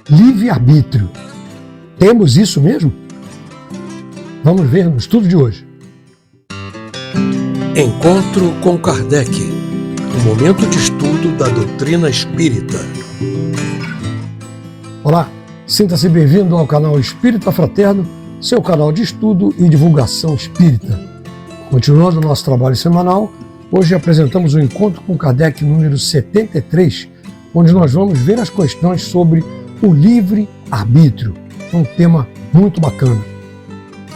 livre-arbítrio. Temos isso mesmo? Vamos ver no estudo de hoje. Encontro com Kardec, um momento de estudo da doutrina espírita. Olá, sinta-se bem-vindo ao canal Espírita Fraterno, seu canal de estudo e divulgação espírita. Continuando o nosso trabalho semanal, hoje apresentamos o Encontro com Kardec número 73, onde nós vamos ver as questões sobre o livre-arbítrio. É um tema muito bacana.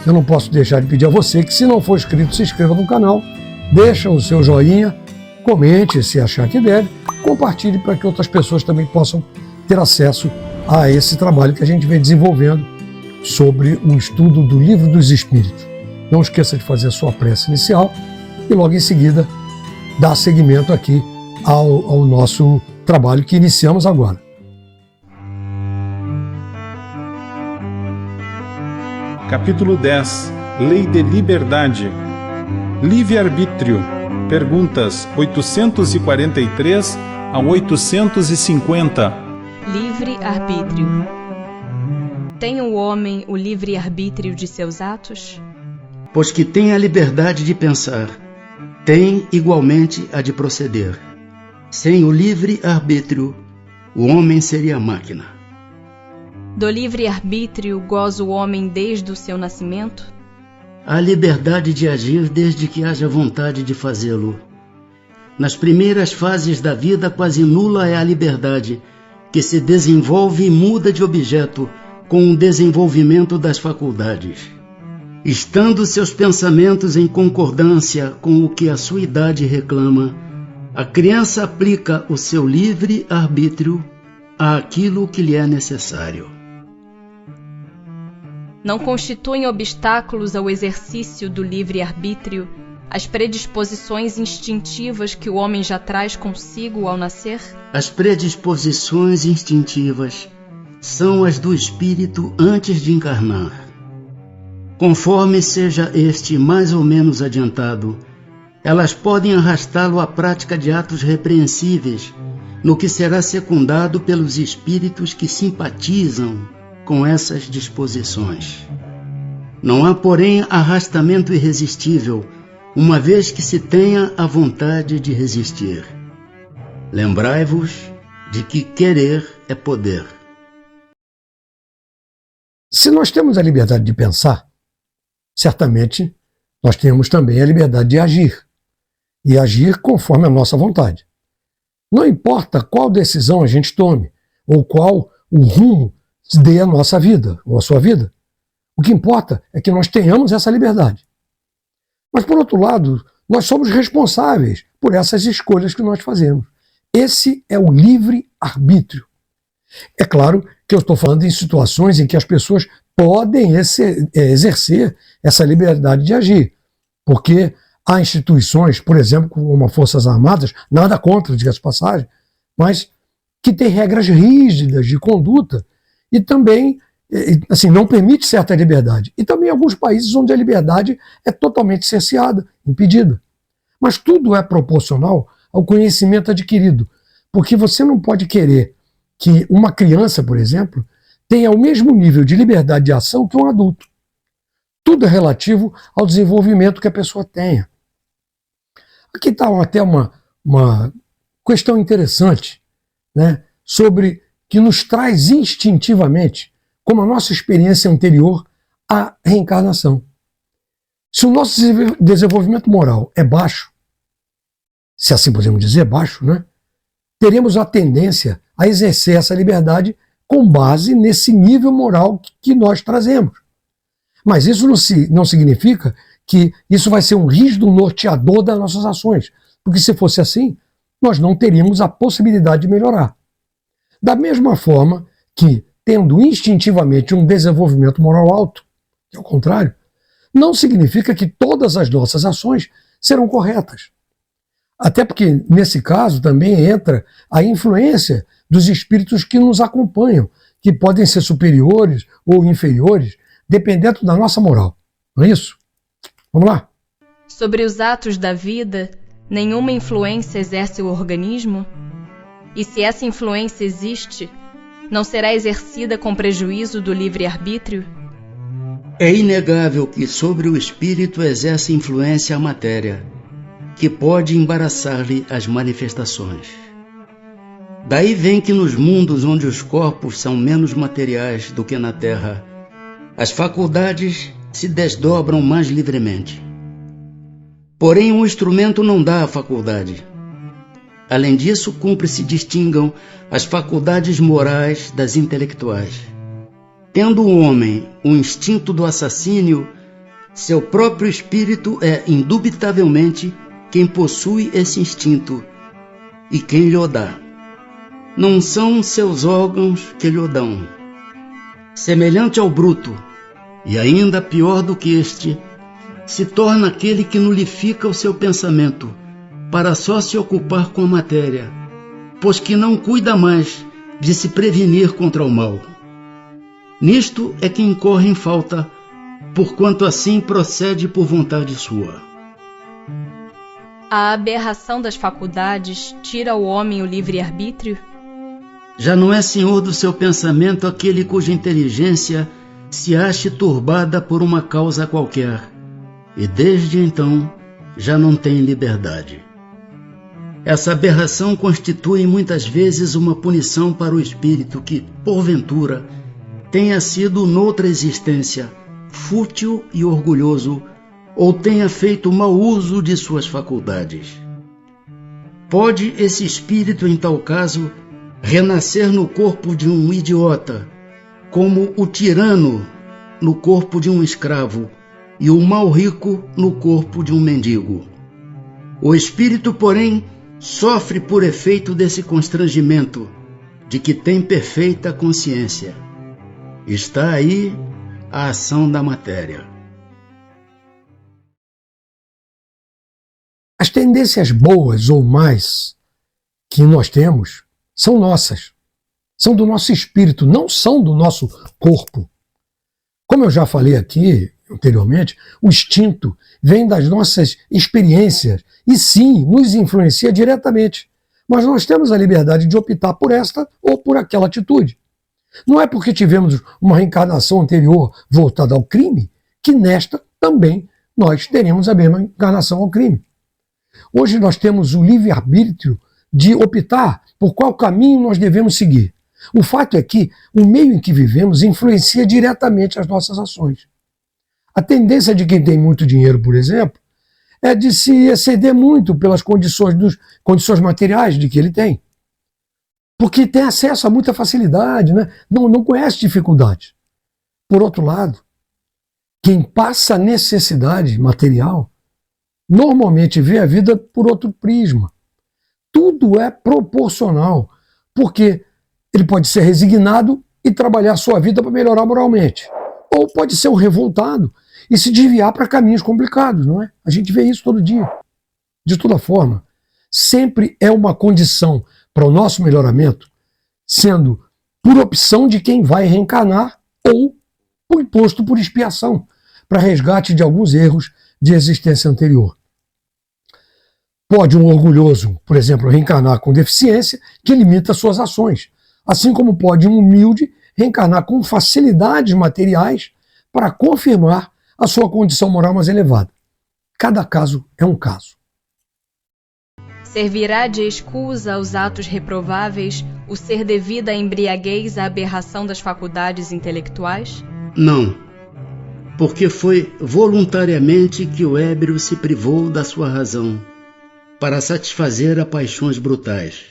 Eu não posso deixar de pedir a você que, se não for inscrito, se inscreva no canal, deixa o seu joinha, comente se achar que deve, compartilhe para que outras pessoas também possam ter acesso a esse trabalho que a gente vem desenvolvendo sobre o estudo do Livro dos Espíritos. Não esqueça de fazer a sua prece inicial e logo em seguida dar seguimento aqui ao nosso trabalho que iniciamos agora. Capítulo 10. Lei de Liberdade. Livre-arbítrio. Perguntas 843 a 850. Livre-arbítrio. Tem o homem o livre-arbítrio de seus atos? Pois que tem a liberdade de pensar, tem igualmente a de proceder. Sem o livre-arbítrio, o homem seria máquina. Do livre-arbítrio goza o homem desde o seu nascimento? Há liberdade de agir desde que haja vontade de fazê-lo. Nas primeiras fases da vida, quase nula é a liberdade, que se desenvolve e muda de objeto com o desenvolvimento das faculdades. Estando seus pensamentos em concordância com o que a sua idade reclama, a criança aplica o seu livre-arbítrio àquilo que lhe é necessário. Não constituem obstáculos ao exercício do livre-arbítrio as predisposições instintivas que o homem já traz consigo ao nascer? As predisposições instintivas são as do espírito antes de encarnar. Conforme seja este mais ou menos adiantado, elas podem arrastá-lo à prática de atos repreensíveis, no que será secundado pelos espíritos que simpatizam com essas disposições. Não há, porém, arrastamento irresistível, uma vez que se tenha a vontade de resistir. Lembrai-vos de que querer é poder. Se nós temos a liberdade de pensar, certamente nós temos também a liberdade de agir, e agir conforme a nossa vontade. Não importa qual decisão a gente tome, ou qual o rumo dê a nossa vida, ou a sua vida. O que importa é que nós tenhamos essa liberdade. Mas, por outro lado, nós somos responsáveis por essas escolhas que nós fazemos. Esse é o livre-arbítrio. É claro que eu estou falando em situações em que as pessoas podem exercer essa liberdade de agir, porque há instituições, por exemplo, como as Forças Armadas, nada contra, diga-se de passagem, mas que têm regras rígidas de conduta e também assim, não permite certa liberdade. E também alguns países onde a liberdade é totalmente cerceada, impedida. Mas tudo é proporcional ao conhecimento adquirido, porque você não pode querer que uma criança, por exemplo, tenha o mesmo nível de liberdade de ação que um adulto. Tudo é relativo ao desenvolvimento que a pessoa tenha. Aqui está até uma questão interessante, né, sobre que nos traz instintivamente, como a nossa experiência anterior à reencarnação. Se o nosso desenvolvimento moral é baixo, se assim podemos dizer, baixo, né, teremos a tendência a exercer essa liberdade com base nesse nível moral que nós trazemos. Mas isso não significa que isso vai ser um rígido norteador das nossas ações, porque se fosse assim, nós não teríamos a possibilidade de melhorar. Da mesma forma que, tendo instintivamente um desenvolvimento moral alto, que é o contrário, não significa que todas as nossas ações serão corretas. Até porque, nesse caso, também entra a influência dos espíritos que nos acompanham, que podem ser superiores ou inferiores, dependendo da nossa moral. Não é isso? Vamos lá? Sobre os atos da vida, nenhuma influência exerce o organismo? E se essa influência existe, não será exercida com prejuízo do livre-arbítrio? É inegável que sobre o espírito exerce influência a matéria, que pode embaraçar-lhe as manifestações. Daí vem que nos mundos onde os corpos são menos materiais do que na Terra, as faculdades se desdobram mais livremente. Porém, um instrumento não dá a faculdade. Além disso, cumpre se distingam as faculdades morais das intelectuais. Tendo o homem o instinto do assassínio, seu próprio espírito é indubitavelmente quem possui esse instinto e quem lhe o dá. Não são seus órgãos que lhe o dão. Semelhante ao bruto, e ainda pior do que este, se torna aquele que nulifica o seu pensamento, para só se ocupar com a matéria, pois que não cuida mais de se prevenir contra o mal. Nisto é que incorre em falta, porquanto assim procede por vontade sua. A aberração das faculdades tira ao homem o livre-arbítrio? Já não é senhor do seu pensamento aquele cuja inteligência se ache turbada por uma causa qualquer, e desde então já não tem liberdade. Essa aberração constitui muitas vezes uma punição para o espírito que, porventura, tenha sido noutra existência fútil e orgulhoso, ou tenha feito mau uso de suas faculdades. Pode esse espírito, em tal caso, renascer no corpo de um idiota, como o tirano no corpo de um escravo e o mau rico no corpo de um mendigo. O espírito, porém, sofre por efeito desse constrangimento, de que tem perfeita consciência. Está aí a ação da matéria. As tendências boas ou más que nós temos são nossas, são do nosso espírito, não são do nosso corpo. Como eu já falei aqui anteriormente, o instinto vem das nossas experiências e sim, nos influencia diretamente. Mas nós temos a liberdade de optar por esta ou por aquela atitude. Não é porque tivemos uma reencarnação anterior voltada ao crime que nesta também nós teremos a mesma encarnação ao crime. Hoje nós temos o livre-arbítrio de optar por qual caminho nós devemos seguir. O fato é que o meio em que vivemos influencia diretamente as nossas ações. A tendência de quem tem muito dinheiro, por exemplo, é de se exceder muito pelas condições materiais de que ele tem. Porque tem acesso a muita facilidade, né? Não conhece dificuldade. Por outro lado, quem passa necessidade material normalmente vê a vida por outro prisma. Tudo é proporcional, porque ele pode ser resignado e trabalhar sua vida para melhorar moralmente. Ou pode ser um revoltado e se desviar para caminhos complicados, não é? A gente vê isso todo dia. De toda forma, sempre é uma condição para o nosso melhoramento, sendo por opção de quem vai reencarnar ou por imposto por expiação, para resgate de alguns erros de existência anterior. Pode um orgulhoso, por exemplo, reencarnar com deficiência que limita suas ações, assim como pode um humilde reencarnar com facilidades materiais para confirmar a sua condição moral mais elevada. Cada caso é um caso. Servirá de escusa aos atos reprováveis o ser devido à embriaguez à aberração das faculdades intelectuais? Não, porque foi voluntariamente que o ébrio se privou da sua razão para satisfazer a paixões brutais.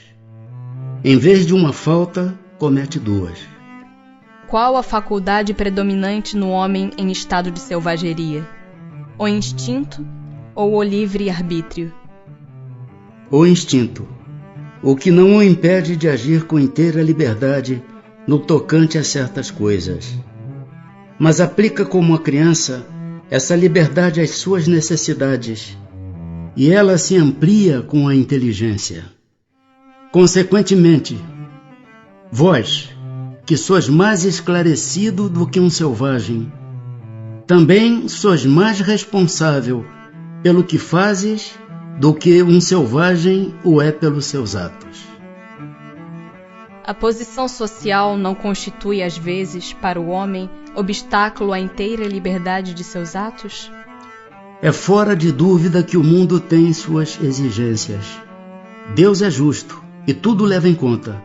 Em vez de uma falta, comete duas. Qual a faculdade predominante no homem em estado de selvageria? O instinto ou o livre-arbítrio? O instinto, o que não o impede de agir com inteira liberdade no tocante a certas coisas, mas aplica como a criança essa liberdade às suas necessidades, e ela se amplia com a inteligência. Consequentemente, vós, que sois mais esclarecido do que um selvagem, também sois mais responsável pelo que fazes do que um selvagem o é pelos seus atos. A posição social não constitui, às vezes, para o homem, obstáculo à inteira liberdade de seus atos? É fora de dúvida que o mundo tem suas exigências. Deus é justo e tudo leva em conta.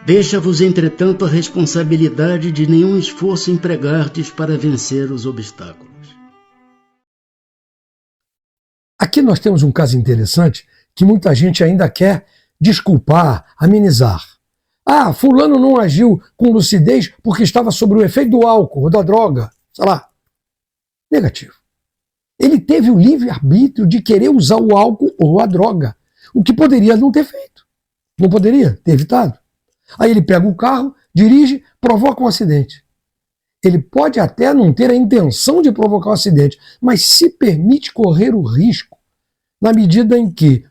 Deixa-vos, entretanto, a responsabilidade de nenhum esforço empregardes para vencer os obstáculos. Aqui nós temos um caso interessante que muita gente ainda quer desculpar, amenizar. Ah, fulano não agiu com lucidez porque estava sob o efeito do álcool ou da droga, sei lá. Negativo. Ele teve o livre-arbítrio de querer usar o álcool ou a droga, o que poderia não ter feito. Não poderia ter evitado. Aí ele pega o carro, dirige, provoca um acidente. Ele pode até não ter a intenção de provocar um acidente, mas se permite correr o risco na medida em que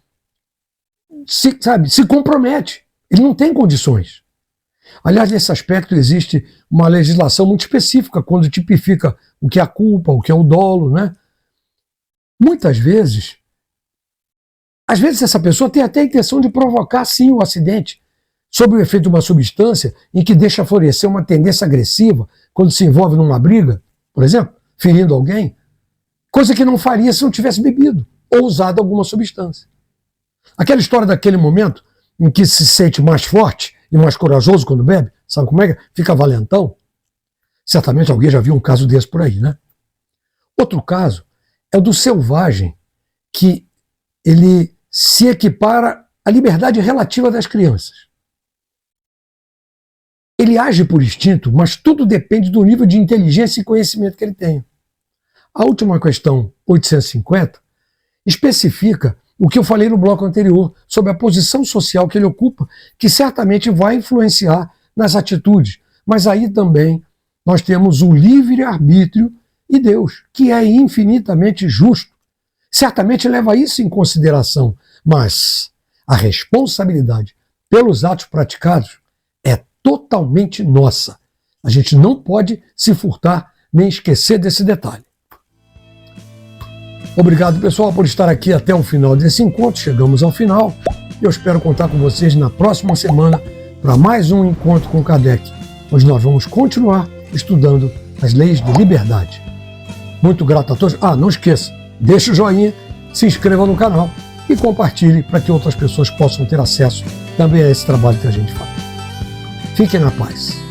se compromete. Ele não tem condições. Aliás, nesse aspecto existe uma legislação muito específica quando tipifica o que é a culpa, o que é o dolo, né? Muitas vezes, às vezes essa pessoa tem até a intenção de provocar sim o acidente, sob o efeito de uma substância em que deixa florescer uma tendência agressiva quando se envolve numa briga, por exemplo, ferindo alguém, coisa que não faria se não tivesse bebido ou usado alguma substância. Aquela história daquele momento em que se sente mais forte e mais corajoso quando bebe, sabe como é que fica valentão? Certamente alguém já viu um caso desse por aí, né? Outro caso é o do selvagem, que ele se equipara à liberdade relativa das crianças. Ele age por instinto, mas tudo depende do nível de inteligência e conhecimento que ele tem. A última questão, 850, especifica o que eu falei no bloco anterior, sobre a posição social que ele ocupa, que certamente vai influenciar nas atitudes. Mas aí também nós temos o livre-arbítrio e Deus, que é infinitamente justo. Certamente leva isso em consideração, mas a responsabilidade pelos atos praticados é totalmente nossa. A gente não pode se furtar nem esquecer desse detalhe. Obrigado, pessoal, por estar aqui até o final desse encontro. Chegamos ao final. Eu espero contar com vocês na próxima semana para mais um encontro com Kardec, onde nós vamos continuar estudando as leis de liberdade. Muito grato a todos. Não esqueça, deixe o joinha, se inscreva no canal e compartilhe para que outras pessoas possam ter acesso também a esse trabalho que a gente faz. Fiquem na paz.